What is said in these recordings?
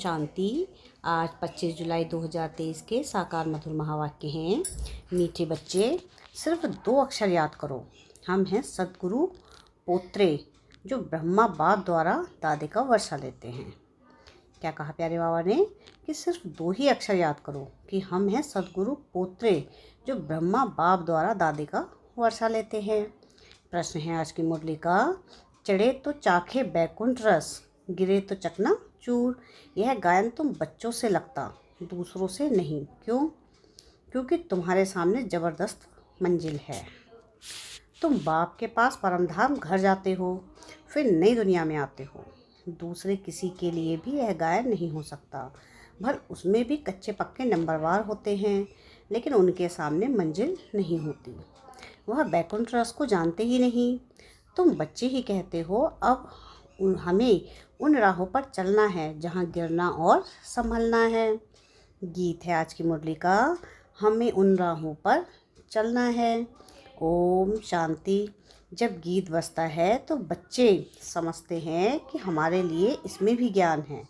शांति। आज 25 जुलाई 2023 के साकार मधुर महावाक्य हैं। मीठे बच्चे, सिर्फ 2 अक्षर याद करो। हम हैं सद्गुरु पोत्रे, जो ब्रह्मा बाप द्वारा दादे का वर्षा लेते हैं। क्या कहा प्यारे बाबा ने कि सिर्फ 2 ही अक्षर याद करो कि हम हैं सद्गुरु पोत्रे, जो ब्रह्मा बाप द्वारा दादे का वर्षा लेते हैं। प्रश्न है आज की मुरली का, चढ़े तो चाखे बैकुंठ रस, गिरे तो चकना चूर। यह गायन तुम बच्चों से लगता, दूसरों से नहीं। क्यों? क्योंकि तुम्हारे सामने ज़बरदस्त मंजिल है। तुम बाप के पास परमधाम घर जाते हो, फिर नई दुनिया में आते हो। दूसरे किसी के लिए भी यह गायन नहीं हो सकता। भल उसमें भी कच्चे पक्के नंबरवार होते हैं, लेकिन उनके सामने मंजिल नहीं होती। वह बैकुंठ रस को जानते ही नहीं। तुम बच्चे ही कहते हो, अब हमें उन राहों पर चलना है जहाँ गिरना और संभलना है। गीत है आज की मुरली का, हमें उन राहों पर चलना है। ओम शांति। जब गीत बजता है तो बच्चे समझते हैं कि हमारे लिए इसमें भी ज्ञान है।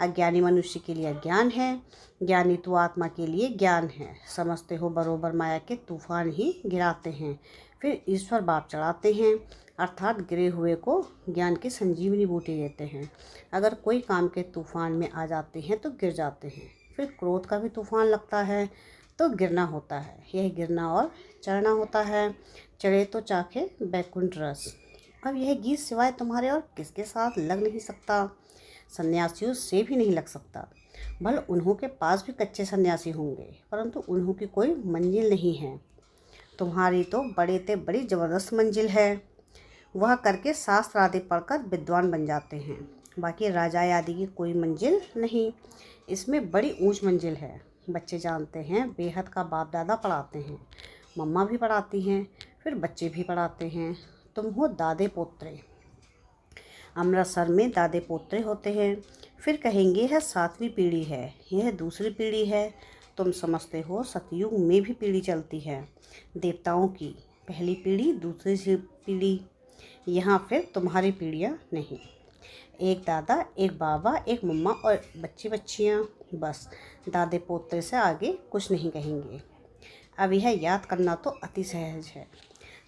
अज्ञानी मनुष्य के लिए ज्ञान है, ज्ञानी तो आत्मा के लिए ज्ञान है। समझते हो बरोबर माया के तूफान ही गिराते हैं, फिर ईश्वर बाप चढ़ाते हैं, अर्थात गिरे हुए को ज्ञान की संजीवनी बूटी देते हैं। अगर कोई काम के तूफान में आ जाते हैं तो गिर जाते हैं, फिर क्रोध का भी तूफान लगता है तो गिरना होता है। यह गिरना और चढ़ना होता है। चढ़े तो चाखे बैकुंठ रस। अब यह गीत सिवाय तुम्हारे और किसके साथ लग नहीं सकता। सन्यासियों से भी नहीं लग सकता। भले उन्हों के पास भी कच्चे सन्यासी होंगे, परंतु उन्हों की कोई मंजिल नहीं है। तुम्हारी तो बड़ी ज़बरदस्त मंजिल है। वह करके शास्त्र आदि पढ़कर विद्वान बन जाते हैं। बाकी राजा आदि की कोई मंजिल नहीं। इसमें बड़ी ऊंच मंजिल है। बच्चे जानते हैं बेहद का बाप दादा पढ़ाते हैं, मम्मा भी पढ़ाती हैं, फिर बच्चे भी पढ़ाते हैं। तुम हो दादे पोत्रे। अमृतसर में दादे पोत्रे होते हैं। फिर कहेंगे यह 7वीं पीढ़ी है, यह दूसरी पीढ़ी है। तुम समझते हो सतयुग में भी पीढ़ी चलती है। देवताओं की पहली पीढ़ी, दूसरी पीढ़ी, यहाँ फिर तुम्हारी पीढ़ियाँ नहीं। एक दादा, एक बाबा, एक मम्मा और बच्ची बच्चियाँ, बस। दादे पोते से आगे कुछ नहीं कहेंगे। अब यह याद करना तो अति सहज है।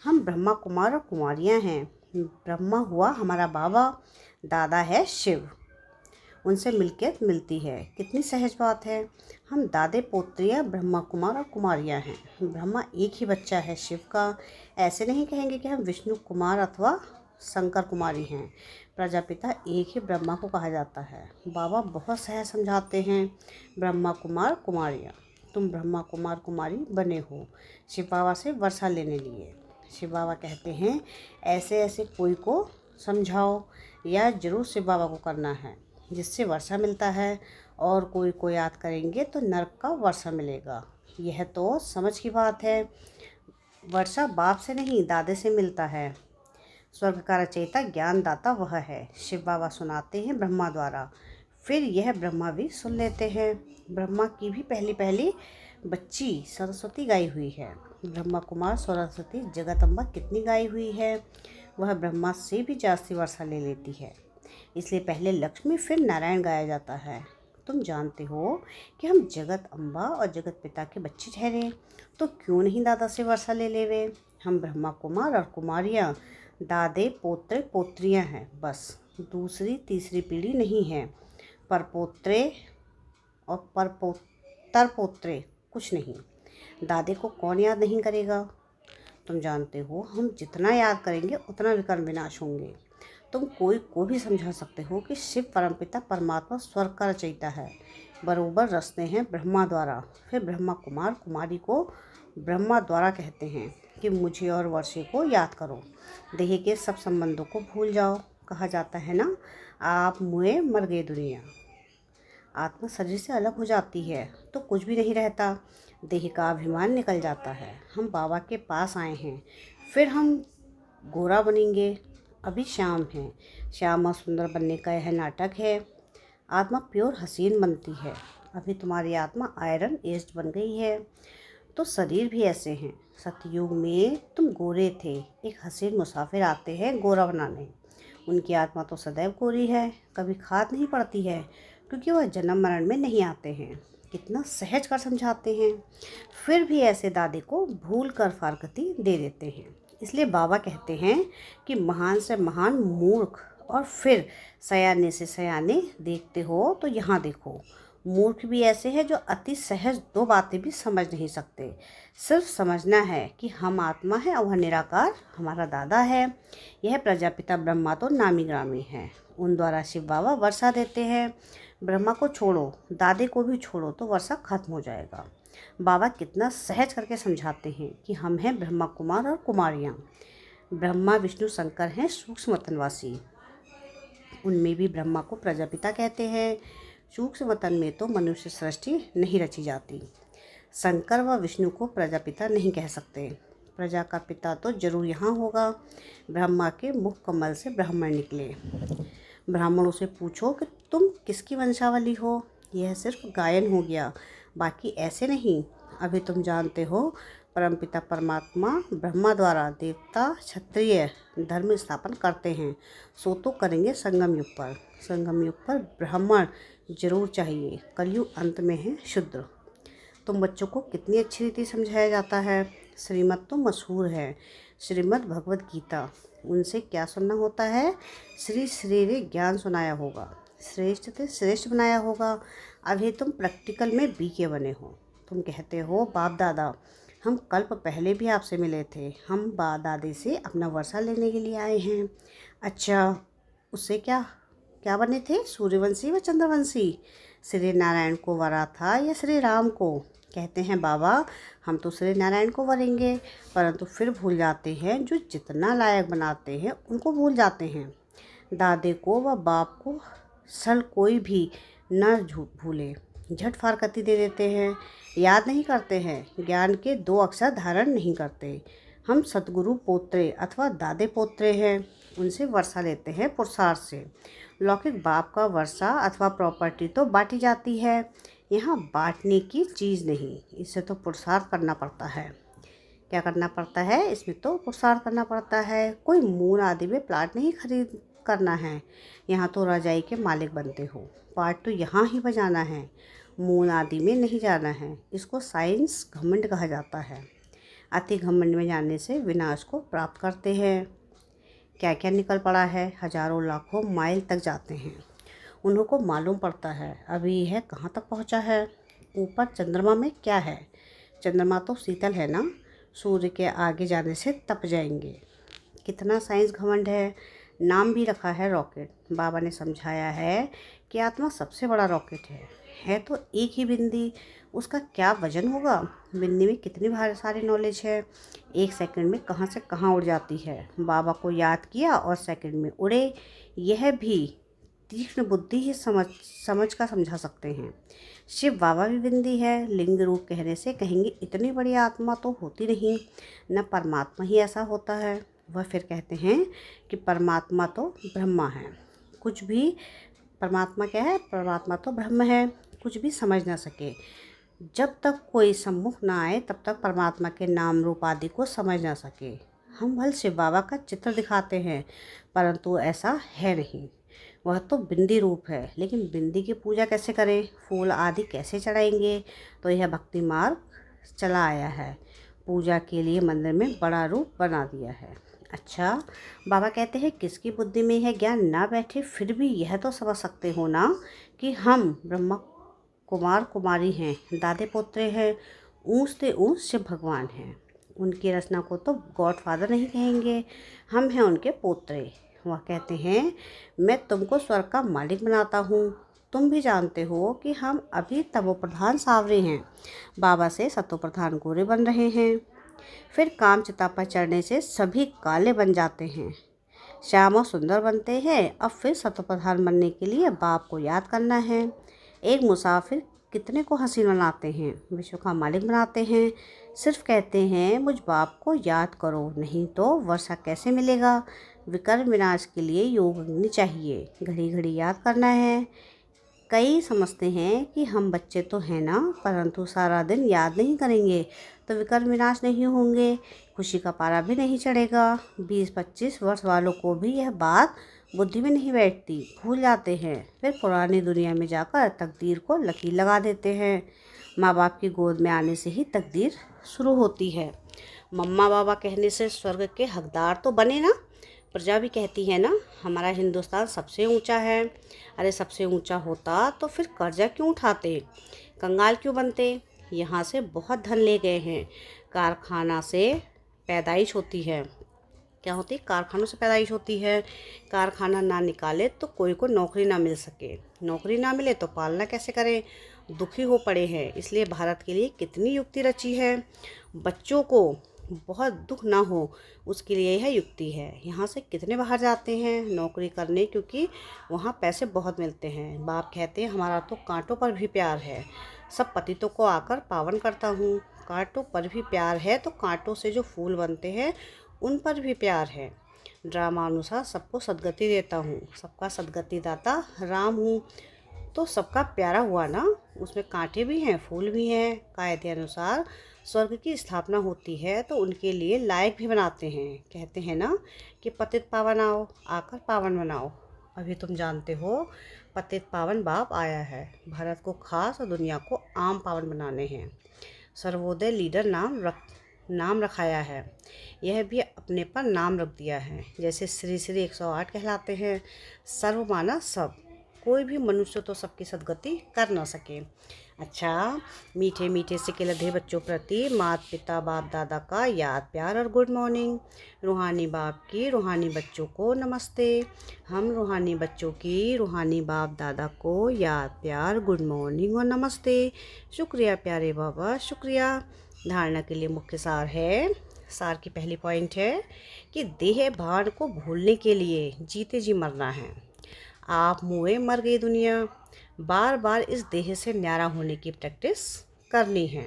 हम ब्रह्मा कुमार और कुमारियाँ हैं। ब्रह्मा हुआ हमारा बाबा, दादा है शिव, उनसे मिलकियत मिलती है। कितनी सहज बात है। हम दादे पोत्रियाँ ब्रह्मा कुमार और कुमारियाँ हैं। ब्रह्मा एक ही बच्चा है शिव का। ऐसे नहीं कहेंगे कि हम विष्णु कुमार अथवा शंकर कुमारी हैं। प्रजापिता एक ही ब्रह्मा को कहा जाता है। बाबा बहुत सहज समझाते हैं। ब्रह्मा कुमार कुमारियाँ, तुम ब्रह्मा कुमार कुमारी बने हो शिव बाबा से वर्षा लेने लिए। शिव बाबा कहते हैं ऐसे ऐसे कोई को समझाओ, या जरूर शिव बाबा को करना है, जिससे वर्षा मिलता है। और कोई को याद करेंगे तो नरक का वर्षा मिलेगा। यह तो समझ की बात है। वर्षा बाप से नहीं दादे से मिलता है। स्वर्ग का रचयिता ज्ञानदाता वह है। शिव बाबा सुनाते हैं ब्रह्मा द्वारा, फिर यह ब्रह्मा भी सुन लेते हैं। ब्रह्मा की भी पहली बच्ची सरस्वती गाई हुई है। ब्रह्मा कुमार सरस्वती जगदम्बा कितनी गाई हुई है। वह ब्रह्मा से भी जास्ती वर्षा ले लेती है, इसलिए पहले लक्ष्मी फिर नारायण गाया जाता है। तुम जानते हो कि हम जगत अम्बा और जगत पिता के बच्चे ठहरे, तो क्यों नहीं दादा से वर्षा ले लेवे। हम ब्रह्मा कुमार और कुमारियाँ दादे पोत्रे पोत्रियाँ हैं, बस। दूसरी तीसरी पीढ़ी नहीं है। परपोत्रे और परपोतर पोत्रे कुछ नहीं। दादे को कौन याद नहीं करेगा। तुम जानते हो हम जितना याद करेंगे उतना विकर्म विनाश होंगे। तुम कोई को भी समझा सकते हो कि शिव परमपिता परमात्मा स्वर्ग का रचयिता है। बरोबर रचते हैं ब्रह्मा द्वारा, फिर ब्रह्मा कुमार कुमारी को ब्रह्मा द्वारा कहते हैं कि मुझे और वर्षे को याद करो। देह के सब संबंधों को भूल जाओ। कहा जाता है ना, आप मुए मर गए दुनिया। आत्मा शरीर से अलग हो जाती है तो कुछ भी नहीं रहता। देह का अभिमान निकल जाता है। हम बाबा के पास आए हैं, फिर हम गोरा बनेंगे। अभी शाम है। श्याम और सुंदर बनने का यह नाटक है। आत्मा प्योर हसीन बनती है। अभी तुम्हारी आत्मा आयरन एज्ड बन गई है, तो शरीर भी ऐसे हैं। सतयुग में तुम गोरे थे। एक हसीन मुसाफिर आते हैं गोरा बनाने। उनकी आत्मा तो सदैव गोरी है, कभी खाद नहीं पड़ती है। क्योंकि वह जन्म मरण में नहीं आते हैं। कितना सहज कर समझाते हैं, फिर भी ऐसे दादे को भूल कर फारकती दे देते हैं। इसलिए बाबा कहते हैं कि महान से महान मूर्ख और फिर सयाने से सयाने देखते हो तो यहाँ देखो। मूर्ख भी ऐसे हैं जो अति सहज दो बातें भी समझ नहीं सकते। सिर्फ समझना है कि हम आत्मा है और वह निराकार हमारा दादा है। यह प्रजापिता ब्रह्मा तो नामी ग्रामी है, उन द्वारा शिव बाबा वर्षा देते हैं। ब्रह्मा को छोड़ो, दादे को भी छोड़ो तो वर्षा खत्म हो जाएगा। बाबा कितना सहज करके समझाते हैं कि हम हैं ब्रह्मा कुमार और कुमारियाँ। ब्रह्मा विष्णु शंकर हैं सूक्ष्म वतनवासी, उनमें भी ब्रह्मा को प्रजापिता कहते हैं। सूक्ष्म वतन में तो मनुष्य सृष्टि नहीं रची जाती। शंकर व विष्णु को प्रजापिता नहीं कह सकते। प्रजा का पिता तो जरूर यहाँ होगा। ब्रह्मा के मुख कमल से ब्राह्मण निकले। ब्राह्मणों से पूछो कि तुम किसकी वंशावली हो। यह सिर्फ गायन हो गया, बाकी ऐसे नहीं। अभी तुम जानते हो परमपिता परमात्मा ब्रह्मा द्वारा देवता क्षत्रिय धर्म स्थापन करते हैं, सो तो करेंगे संगम युग पर। संगम युग पर ब्राह्मण जरूर चाहिए। कलयुग अंत में है शूद्र। तुम बच्चों को कितनी अच्छी रीति समझाया जाता है। श्रीमद् तो मशहूर है, श्रीमद् भगवद गीता। उनसे क्या सुनना होता है? श्री श्री रे ज्ञान सुनाया होगा, श्रेष्ठ से श्रेष्ठ बनाया होगा। अभी तुम प्रैक्टिकल में बीके बने हो। तुम कहते हो बाप दादा हम कल्प पहले भी आपसे मिले थे, हम बाप दादे से अपना वर्षा लेने के लिए आए हैं। अच्छा, उससे क्या क्या बने थे? सूर्यवंशी व चंद्रवंशी। श्री नारायण को वरा था या श्री राम को? कहते हैं बाबा हम तो श्री नारायण को वरेंगे, परंतु फिर भूल जाते हैं। जो जितना लायक बनाते हैं उनको भूल जाते हैं। दादे को व बाप को सल कोई भी न भूले, झट फारकती दे देते हैं, याद नहीं करते हैं, ज्ञान के 2 अक्षर धारण नहीं करते। हम सतगुरु पोत्रे अथवा दादे पोत्रे हैं, उनसे वर्षा लेते हैं पुरुषार्थ से। लौकिक बाप का वर्षा अथवा प्रॉपर्टी तो बांटी जाती है, यहाँ बांटने की चीज़ नहीं, इसे तो पुरुषार्थ करना पड़ता है। क्या करना पड़ता है? इसमें तो पुरुषार्थ करना पड़ता है। कोई मून आदि में प्लाट नहीं खरीद करना है, यहाँ तो रजाई के मालिक बनते हो। पार्ट तो यहाँ ही बजाना है, मून आदि में नहीं जाना है। इसको साइंस घमंड कहा जाता है। अति घमंड में जाने से विनाश को प्राप्त करते हैं। क्या क्या निकल पड़ा है, हजारों लाखों माइल तक जाते हैं। उन्हों को मालूम पड़ता है अभी यह कहाँ तक पहुँचा है। ऊपर चंद्रमा में क्या है? चंद्रमा तो शीतल है ना, सूर्य के आगे जाने से तप जाएंगे। कितना साइंस घमंड है। नाम भी रखा है रॉकेट। बाबा ने समझाया है कि आत्मा सबसे बड़ा रॉकेट है तो एक ही बिंदी, उसका क्या वजन होगा। बिंदी में कितनी सारी नॉलेज है, 1 सेकंड में कहाँ से कहाँ उड़ जाती है। बाबा को याद किया और सेकंड में उड़े। यह भी तीक्ष्ण बुद्धि ही समझ का समझा सकते हैं। शिव बाबा भी बिंदी है। लिंग रूप कहने से कहेंगे इतनी बड़ी आत्मा तो होती नहीं, न परमात्मा ही ऐसा होता है। वह फिर कहते हैं कि परमात्मा तो ब्रह्मा है। कुछ भी परमात्मा क्या है? परमात्मा तो ब्रह्म है। कुछ भी समझ ना सके, जब तक कोई सम्मुख ना आए तब तक परमात्मा के नाम रूप आदि को समझ ना सके। हम भले शिव बाबा का चित्र दिखाते हैं, परंतु ऐसा है नहीं। वह तो बिंदी रूप है, लेकिन बिंदी की पूजा कैसे करें, फूल आदि कैसे चढ़ाएंगे? तो यह भक्ति मार्ग चला आया है। पूजा के लिए मंदिर में बड़ा रूप बना दिया है। अच्छा, बाबा कहते हैं किसकी बुद्धि में यह ज्ञान ना बैठे, फिर भी यह तो समझ सकते हो ना कि हम ब्रह्मा कुमार कुमारी हैं, दादे पोत्रे हैं, ऊंच से ऊंच शिव भगवान हैं। उनकी रचना को तो गॉड फादर नहीं कहेंगे, हम हैं उनके पोत्रे। वह कहते हैं मैं तुमको स्वर्ग का मालिक बनाता हूँ। तुम भी जानते हो कि हम अभी तमोप्रधान सांवरे हैं, बाबा से सतोप्रधान गोरे बन रहे हैं। फिर काम चिता पर चढ़ने से सभी काले बन जाते हैं, श्याम और सुंदर बनते हैं। अब फिर सतोप्रधान बनने के लिए बाप को याद करना है। एक मुसाफिर कितने को हसीन बनाते हैं, विश्व का मालिक बनाते हैं। सिर्फ कहते हैं मुझ बाप को याद करो, नहीं तो वर्षा कैसे मिलेगा। विकर्म विनाश के लिए योग अग्नि चाहिए, घड़ी घड़ी याद करना है। कई समझते हैं कि हम बच्चे तो हैं ना, परंतु सारा दिन याद नहीं करेंगे तो विकर्म विनाश नहीं होंगे, खुशी का पारा भी नहीं चढ़ेगा। 20-25 वर्ष वालों को भी यह बात बुद्धि में नहीं बैठती, भूल जाते हैं, फिर पुरानी दुनिया में जाकर तकदीर को लकीर लगा देते हैं। माँ बाप की गोद में आने से ही तकदीर शुरू होती है। मम्मा बाबा कहने से स्वर्ग के हकदार तो बने ना। प्रजा भी कहती है ना, हमारा हिंदुस्तान सबसे ऊंचा है। अरे सबसे ऊंचा होता तो फिर कर्जा क्यों उठाते, कंगाल क्यों बनते। यहाँ से बहुत धन ले गए हैं। कारखाना से पैदाइश होती है। क्या होती है, कारखानों से पैदाइश होती है। कारखाना ना निकाले तो कोई को नौकरी ना मिल सके, नौकरी ना मिले तो पालना कैसे करें। दुखी हो पड़े हैं, इसलिए भारत के लिए कितनी युक्ति रची है। बच्चों को बहुत दुख ना हो उसके लिए यह युक्ति है। यहाँ से कितने बाहर जाते हैं नौकरी करने, क्योंकि वहाँ पैसे बहुत मिलते हैं। बाप कहते हैं हमारा तो कांटों पर भी प्यार है, सब पतितों को आकर पावन करता हूँ। कांटों पर भी प्यार है तो कांटों से जो फूल बनते हैं उन पर भी प्यार है। ड्रामा अनुसार सबको सद्गति देता हूँ, सबका सद्गति दाता राम हूँ। तो सबका प्यारा हुआ ना, उसमें कांटे भी हैं, फूल भी हैं। कायदे अनुसार स्वर्ग की स्थापना होती है तो उनके लिए लायक भी बनाते हैं। कहते हैं ना कि पतित पावन आओ, आकर पावन बनाओ। अभी तुम जानते हो पतित पावन बाप आया है, भारत को खास और दुनिया को आम पावन बनाने हैं। सर्वोदय लीडर नाम रखाया है, यह भी अपने पर नाम रख दिया है। जैसे श्री श्री 108 कहलाते हैं। सर्व माना सब, कोई भी मनुष्य तो सबकी सद्गति कर ना सके। अच्छा, मीठे मीठे से लधे बच्चों प्रति माता पिता बाप दादा का याद प्यार और गुड मॉर्निंग। रूहानी बाप की रूहानी बच्चों को नमस्ते। हम रूहानी बच्चों की रूहानी बाप दादा को याद प्यार गुड मॉर्निंग और नमस्ते। शुक्रिया प्यारे बाबा, शुक्रिया। धारणा के लिए मुख्य सार है। सार की पहली पॉइंट है कि देह भान को भूलने के लिए जीते जी मरना है। आप मुए मर गई दुनिया, बार बार इस देह से न्यारा होने की प्रैक्टिस करनी है।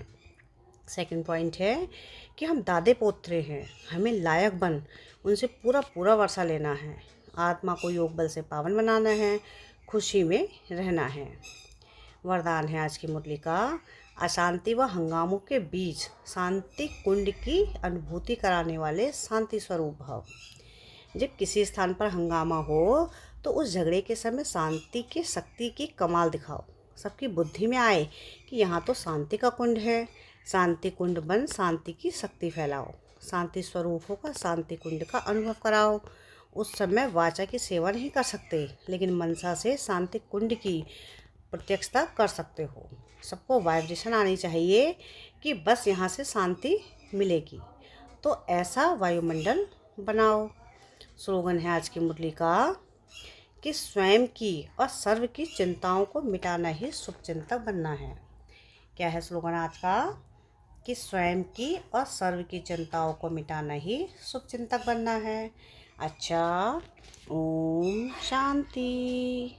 सेकंड पॉइंट है कि हम दादे पोत्रे हैं, हमें लायक बन उनसे पूरा पूरा वर्षा लेना है। आत्मा को योग बल से पावन बनाना है, खुशी में रहना है। वरदान है आज की मुरली का, अशांति व हंगामों के बीच शांति कुंड की अनुभूति कराने वाले शांति स्वरूप भाव। जब किसी स्थान पर हंगामा हो तो उस झगड़े के समय शांति की शक्ति की कमाल दिखाओ। सबकी बुद्धि में आए कि यहाँ तो शांति का कुंड है। शांति कुंड बन शांति की शक्ति फैलाओ। शांति स्वरूप होकर शांति कुंड का अनुभव कराओ। उस समय वाचा की सेवा नहीं कर सकते, लेकिन मनसा से शांति कुंड की प्रत्यक्षता कर सकते हो। सबको वाइब्रेशन आनी चाहिए कि बस यहाँ से शांति मिलेगी, तो ऐसा वायुमंडल बनाओ। स्लोगन है आज की मुरली का कि स्वयं की और सर्व की चिंताओं को मिटाना ही शुभचिंतक बनना है। क्या है स्लोगन आज का? कि स्वयं की और सर्व की चिंताओं को मिटाना ही शुभचिंतक बनना है। अच्छा, ओम शांति।